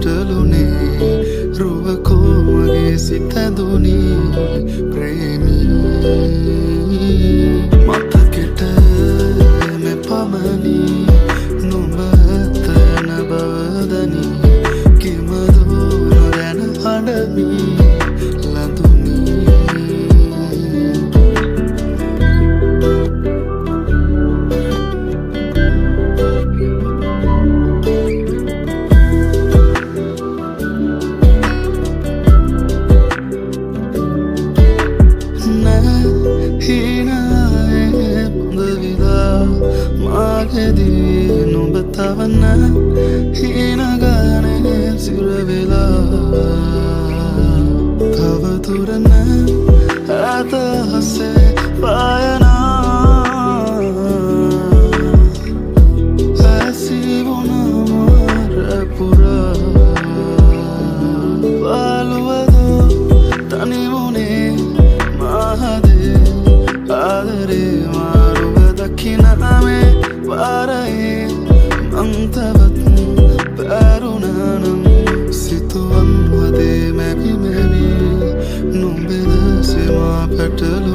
පැටලුනේ රුවකෝ මගේ සිත දුනි ප්‍රේමී මතකෙට මෙපමණි නුඹ ඇතන බවදනි කිමදෝ නොදැන අඩමි ලඳුනි මාගෙදී නුඹ තවන හීනගානේ සිරවෙලා තවදුරන අතහසේ පායනා ඇසිවුණ මාරපුරා පාලුවදෝ තනිවුණේ මහදේ ආදරේ මාරුව දකිනමේ පාරයේ මංතවත් පැරුණනම් සිතුවම් වදේ මැවි මැවි නුඹෙද සෙමා පැටලු